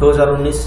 2019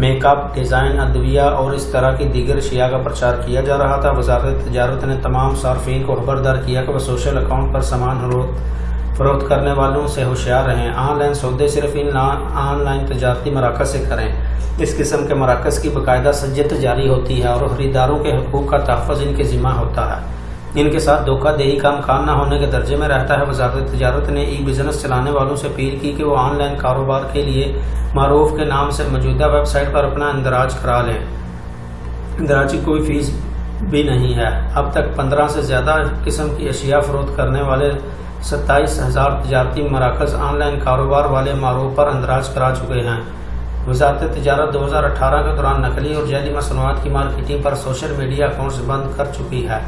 make up, design, ادویہ اور اس طرح کی دیگر اشیاء کا پرچار کیا جا رہا تھا۔ وزارت تجارت نے تمام صارفین کو خبردار کیا کہ وہ سوشل اکاؤنٹ پر سامان فروخت کرنے والوں سے ہوشیار رہیں۔ آن لائن سودے صرف ان آن لائن تجارتی مراکز سے کریں۔ اس قسم کے مراکز کی باقاعدہ سجت جاری ہوتی ہے اور خریداروں کے حقوق کا تحفظ ان کے ذمہ ہوتا ہے۔ ان کے ساتھ دھوکہ دہی کا امکان نہ ہونے کے درجے میں رہتا ہے۔ وزارت تجارت نے ای بزنس چلانے والوں سے اپیل کی کہ وہ آن لائن کاروبار کے لیے معروف کے نام سے موجودہ ویب سائٹ پر اپنا اندراج کرا لیں۔ اندراج کی کوئی فیس بھی نہیں ہے۔ اب تک 15 سے زیادہ قسم کی اشیاء فروخت کرنے والے 27,000 تجارتی مراکز آن لائن کاروبار والے معروف پر اندراج کرا چکے ہیں۔ وزارت تجارت 2018 کے دوران نقلی اور جعلی مصنوعات کی مارکیٹنگ پر سوشل میڈیا اکاؤنٹس بند کر چکی ہے۔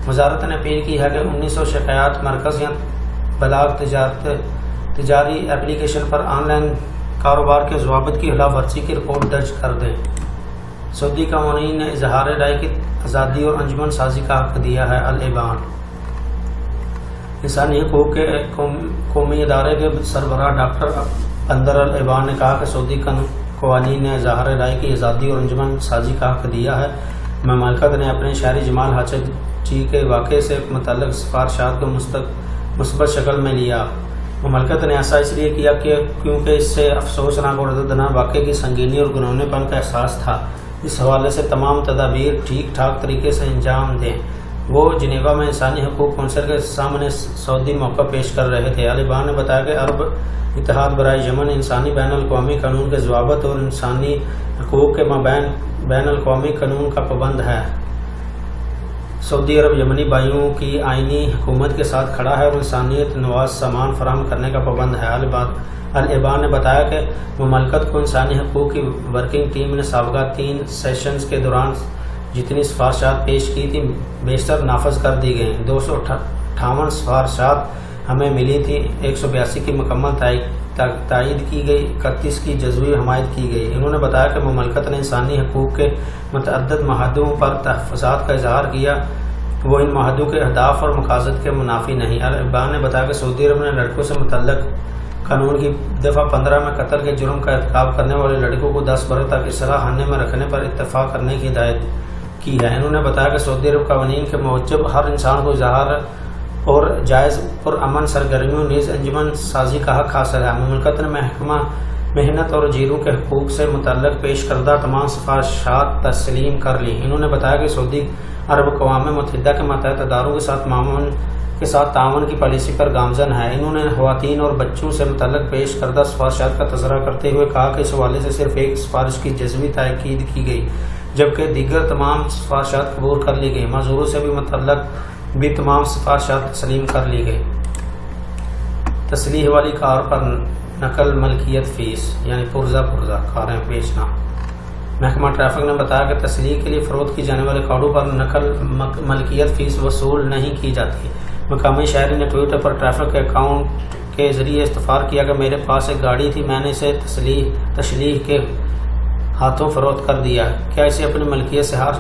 وزارت نے اپیل کی ہے کہ 1900 شکایات مرکز یا بلاغ تجاری اپلیکیشن پر آن لائن کاروبار کے ضوابط کی خلاف ورزی کی رپورٹ درج کر دیں۔ سعودی قوانین نے اظہار رائے کی آزادی اور انجمن سازی کا حق دیا ہے۔ الایبان انسانی حقوق کے قومی ادارے کے سربراہ ڈاکٹر بندر الایبان نے کہا کہ سعودی قوانین نے اظہار رائے کی آزادی اور انجمن سازی کا حق دیا ہے۔ مملکت نے اپنے شہری جمال خاشقجی کے واقعے سے متعلق سفارشات کو مثبت شکل میں لیا۔ مملکت نے ایسا اس لیے کیا کیونکہ اس سے افسوسناک اور دردناک واقعے کی سنگینی اور گنونے پن کا احساس تھا۔ اس حوالے سے تمام تدابیر ٹھیک ٹھاک طریقے سے انجام دیں۔ وہ جنیوا میں انسانی حقوق کونسل کے سامنے سعودی موقع پیش کر رہے تھے۔ الایبان نے بتایا کہ عرب اتحاد برائے یمن انسانی بین الاقوامی قانون کے ضوابط اور انسانی حقوق کے مابین بین الاقوامی قانون کا پابند ہے۔ سعودی عرب یمنی بھائیوں کی آئینی حکومت کے ساتھ کھڑا ہے اور انسانیت نواز سامان فراہم کرنے کا پابند ہے۔ الایبان نے بتایا کہ مملکت کو انسانی حقوق کی ورکنگ ٹیم نے سابقہ 3 سیشنز کے دوران جتنی سفارشات پیش کی تھی بیشتر نافذ کر دی گئیں۔ 258 سفارشات ہمیں ملی تھی، 182 کی مکمل تائید کی گئی، 31 کی جزوی حمایت کی گئی۔ انہوں نے بتایا کہ مملکت نے انسانی حقوق کے متعدد معاہدوں پر تحفظات کا اظہار کیا، وہ ان معاہدوں کے اہداف اور مقاصد کے منافی نہیں۔ الایبان نے بتایا کہ سعودی عرب نے لڑکوں سے متعلق قانون کی دفعہ 15 میں قتل کے جرم کا ارتکاب کرنے والے لڑکوں کو 10 برس تک اصلاح خانے میں رکھنے پر اتفاق کرنے کی ہدایت کی ہے۔ انہوں نے بتایا کہ سعودی عرب قوانین کے موجب ہر انسان کو اظہار اور جائز پرامن سرگرمیوں نیز انجمن سازی کا حق حاصل ہے۔ مملکت نے محکمہ محنت اور اجیروں کے حقوق سے متعلق پیش کردہ تمام سفارشات تسلیم کر لی۔ انہوں نے بتایا کہ سعودی عرب اقوام متحدہ کے ماتحت اداروں کے ساتھ تعاون کی پالیسی پر گامزن ہے۔ انہوں نے خواتین اور بچوں سے متعلق پیش کردہ سفارشات کا تذکرہ کرتے ہوئے کہا کہ اس حوالے سے صرف ایک سفارش کی جزوی تاکید کی گئی، جبکہ دیگر تمام سفارشات قبول کر لی گئی۔ معذوروں سے بھی متعلق بھی تمام سفارشات تسلیم کر لی گئی۔ تصلیح والی کار پر نقل ملکیت فیس یعنی پرزہ کاریں بیچنا۔ محکمہ ٹریفک نے بتایا کہ تصلیح کے لیے فروخت کی جانے والے کاروں پر نقل ملکیت فیس وصول نہیں کی جاتی۔ مقامی شہری نے ٹویٹر پر ٹریفک کے اکاؤنٹ کے ذریعے استفسار کیا کہ میرے پاس ایک گاڑی تھی، میں نے اسے تشلیح کے ہاتھوں فروخت کر دیا، کیا اسے اپنی ملکیت سے خارج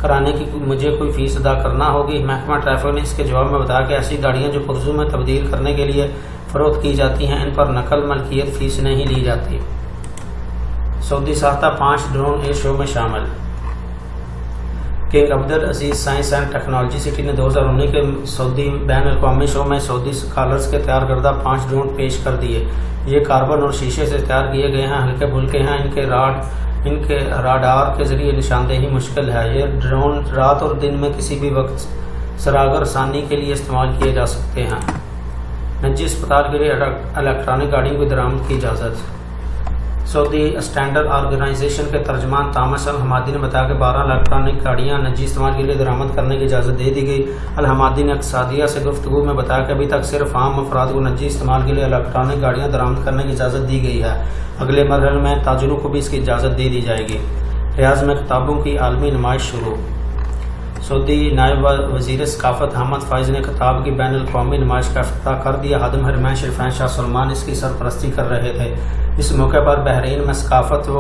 کرانے کی مجھے کوئی فیس ادا کرنا ہوگی؟ محکمہ ٹریفک نے اس کے جواب میں بتایا کہ ایسی گاڑیاں جو پرزوں میں تبدیل کرنے کے لیے فروخت کی جاتی ہیں ان پر نقل ملکیت فیس نہیں لی جاتی۔ سعودی ساختہ 5 ڈرون ایئر شو میں شامل۔ King Abdulaziz Science and Technology City نے 2019 کے سعودی بین الاقوامی شو میں سعودی اسکالرز کے تیار کردہ 5 ڈرون پیش کر دیے۔ یہ کاربن اور شیشے سے تیار کیے گئے ہیں، ہلکے پھلکے ہیں، ان کے راڈار کے ذریعے نشاندہی مشکل ہے۔ یہ ڈرون رات اور دن میں کسی بھی وقت سراغ رسانی کے لیے استعمال کیے جا سکتے ہیں۔ نجی اسپتال کے لیے الیکٹرانک گاڑیوں کی درآمد کی اجازت۔ سعودی اسٹینڈرڈ آرگنائزیشن کے ترجمان تامس الحمادی نے بتایا کہ 12 الیکٹرانک گاڑیاں نجی استعمال کے لیے درآمد کرنے کی اجازت دے دی گئی۔ الحمادی نے اقتصادیہ سے گفتگو میں بتایا کہ ابھی تک صرف عام افراد کو نجی استعمال کے لیے الیکٹرانک گاڑیاں درآمد کرنے کی اجازت دی گئی ہے، اگلے مرحلے میں تاجروں کو بھی اس کی اجازت دے دی جائے گی۔ ریاض میں کتابوں کی عالمی نمائش شروع۔ سعودی نائب وزیر ثقافت حامد فائز نے خطاب کی بین الاقوامی نمائش کا افتتاح کر دیا۔ خادم حرمین شریفین شاہ سلمان اس کی سرپرستی کر رہے تھے۔ اس موقع پر بحرین میں ثقافت و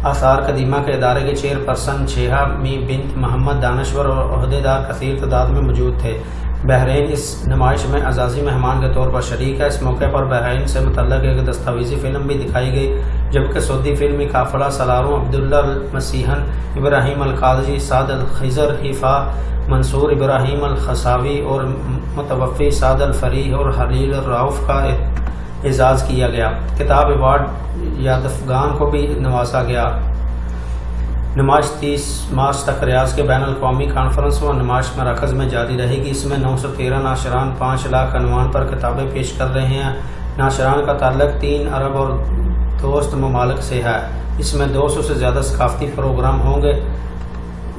آثار قدیمہ کے ادارے کے چیئرپرسن شیحہ می بنت محمد دانشور اور عہدیدار کثیر تعداد میں موجود تھے۔ بحرین اس نمائش میں اعزازی مہمان کے طور پر شریک ہے۔ اس موقع پر بحرین سے متعلق ایک دستاویزی فلم بھی دکھائی گئی۔ جبکہ سعودی فلمی قافلہ سالاروں عبداللہ المسیحن، ابراہیم القاضی، سعد الخضر، حیفا منصور، ابراہیم الخصاوی اور متوفی سعد الفریح اور خلیل الرؤف کا اعزاز کیا گیا۔ کتاب ایوارڈ یادگان کو بھی نوازا گیا۔ نمائش 30 مارچ تک ریاض کے بین الاقوامی کانفرنس و نمائش مراکز میں جاری رہے گی۔ اس میں 913 ناشران 5 لاکھ عنوان پر کتابیں پیش کر رہے ہیں۔ ناشران کا تعلق 3 عرب اور دوست ممالک سے ہے۔ اس میں 200 سے زیادہ ثقافتی پروگرام ہوں گے۔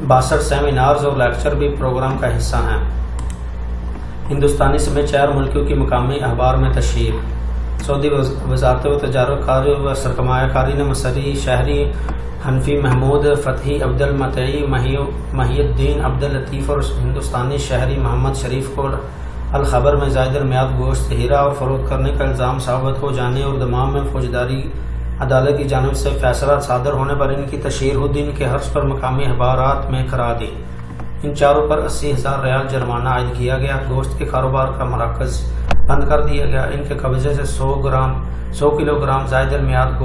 62 سیمینارز اور لیکچر بھی پروگرام کا حصہ ہیں۔ ہندوستانی سمیت 4 ملکوں کی مقامی اخبار میں تشہیر۔ سعودی وزارت تجارت کاری و سرمایہ کاری نے مصری شہری حنفی محمود فتحی، عبد المطیع محی الدین عبد اللطیف اور ہندوستانی شہری محمد شریف کو الخبر میں زائد المیعاد گوشت ہیرا اور فروخت کرنے کا الزام ثابت ہو جانے اور دمام میں فوجداری عدالت کی جانب سے فیصلہ صادر ہونے پر ان کی تشہیر الدین کے حرص پر مقامی اخبارات میں کرا دی۔ ان چاروں پر 80,000 ریال جرمانہ عائد کیا گیا۔ گوشت کے کاروبار کا مراکز بند کر دیا گیا۔ ان کے قبضے سے 100 کلو گرام زائد المیعاد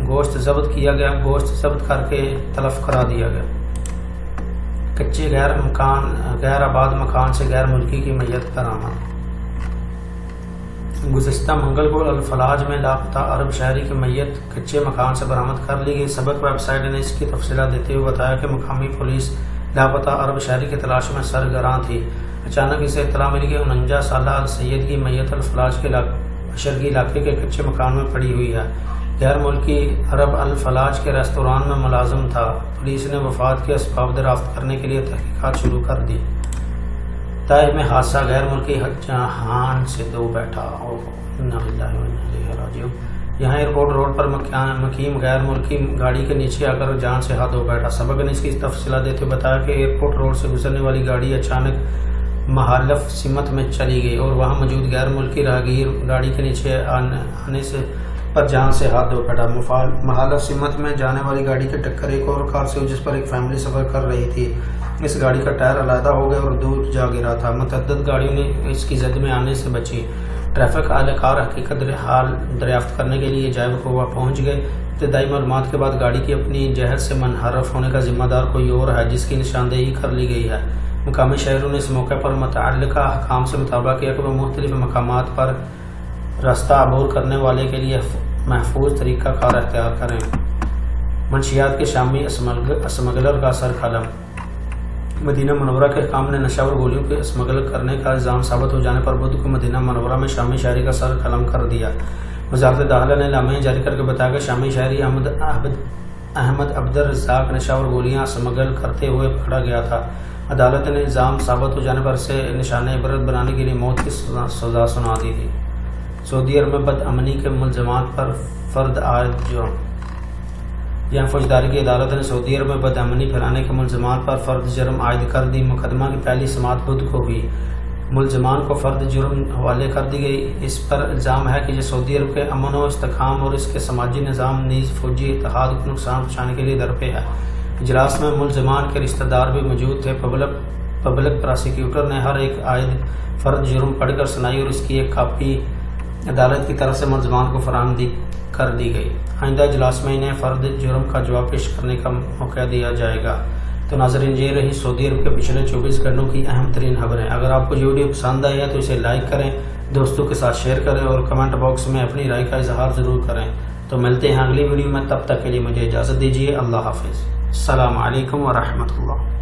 گوشت ضبط کیا گیا۔ گوشت ضبط کر کے تلف کرا دیا گیا۔ کچے غیر آباد مکان سے غیر ملکی کی میت برآمد۔ گزشتہ منگل کو الفلاج میں لاپتہ عرب شہری کی میت کچے مکان سے برآمد کر لی گئی۔ سبق ویب سائٹ نے اس کی تفصیلات دیتے ہوئے بتایا کہ مقامی پولیس لاپتہ عرب شہری کی تلاش میں سرگراں تھی۔ اچانک اسے اطلاع ملی کہ 49 سالہ السید کی میت الفلاج کے اشرگی علاقے کے کچے مکان میں پڑی ہوئی ہے۔ غیر ملکی عرب الفلاج کے ریستوران میں ملازم تھا۔ پولیس نے وفات کے اسباب دریافت کرنے کے لیے تحقیقات شروع کر دی۔ طائف میں حادثہ، غیر ملکی جہان سے 2 بیٹھا۔ یہاں ایئرپورٹ روڈ پر مقیم غیر ملکی گاڑی کے نیچے آ کر جان سے ہاتھ دھو بیٹھا۔ سبق نے اس کی تفصیلات دیتے ہوئے بتایا کہ ایئرپورٹ روڈ سے گزرنے والی گاڑی اچانک مخالف سمت میں چلی گئی اور وہاں موجود غیر ملکی راہگیر گاڑی کے نیچے آنے سے پر جان سے ہاتھ دھو بیٹھا۔ مخالف سمت میں جانے والی گاڑی کی ٹکر ایک اور کار سے جس پر ایک فیملی سفر کر رہی تھی۔ اس گاڑی کا ٹائر علیحدہ ہو گیا اور دور جا گرا تھا۔ متعدد گاڑیوں نے اس کی زد میں آنے سے بچی۔ ٹریفک اہلکار حقیقت حال دریافت کرنے کے لیے جائب قوہ پہنچ گئے۔ ابتدائی معلومات کے بعد گاڑی کی اپنی جہت سے منحرف ہونے کا ذمہ دار کوئی اور ہے جس کی نشاندہی کر لی گئی ہے۔ مقامی شہریوں نے اس موقع پر متعلقہ حکام سے مطالبہ کیا کہ وہ مختلف مقامات پر راستہ عبور کرنے والے کے لیے محفوظ طریقہ کار اختیار کریں۔ منشیات کے شامی اسمگلر کا سر قلم۔ مدینہ منورہ کے حکام نے نشہ اور گولیوں کے اسمگل کرنے کا الزام ثابت ہو جانے پر بدھ کو مدینہ منورہ میں شامی شہری کا سر قلم کر دیا۔ وزارت داخلہ نے اعلامیہ جاری کر کے بتایا کہ شامی شہری احمد عبد الرزاق نشہ اور گولیاں اسمگل کرتے ہوئے پکڑا گیا تھا۔ عدالت نے الزام ثابت ہو جانے پر اسے نشان عبرت بنانے کے لیے موت کی سزا سنا دی تھی۔ سعودی عرب میں بد امنی کے ملزمان پر فرد عائد جرم۔ یہاں فوجداری کی عدالت نے سعودی عرب میں بد امنی پھیلانے کے ملزمان پر فرد جرم عائد کر دی۔ مقدمہ کی پہلی سماعت بدھ کو ہوئی۔ ملزمان کو فرد جرم حوالے کر دی گئی۔ اس پر الزام ہے کہ یہ سعودی عرب کے امن و استحکام اور اس کے سماجی نظام نیز فوجی اتحاد کو نقصان پہنچانے کے لیے درپے ہے۔ اجلاس میں ملزمان کے رشتہ دار بھی موجود تھے۔ پبلک پراسیکیوٹر نے ہر ایک عائد فرد جرم پڑھ کر سنائی اور اس کی ایک کاپی عدالت کی طرف سے ملزمان کو فراہم کر دی گئی۔ آئندہ اجلاس میں انہیں فرد جرم کا جواب پیش کرنے کا موقع دیا جائے گا۔ تو ناظرین، یہ رہی سعودی عرب کے پچھلے 24 گھنٹوں کی اہم ترین خبریں۔ اگر آپ کو یہ ویڈیو پسند آئی ہے تو اسے لائک کریں، دوستوں کے ساتھ شیئر کریں اور کمنٹ باکس میں اپنی رائے کا اظہار ضرور کریں۔ تو ملتے ہیں اگلی ویڈیو میں، تب تک کے لیے مجھے اجازت دیجیے۔ اللہ حافظ۔ السلام علیکم ورحمۃ اللہ۔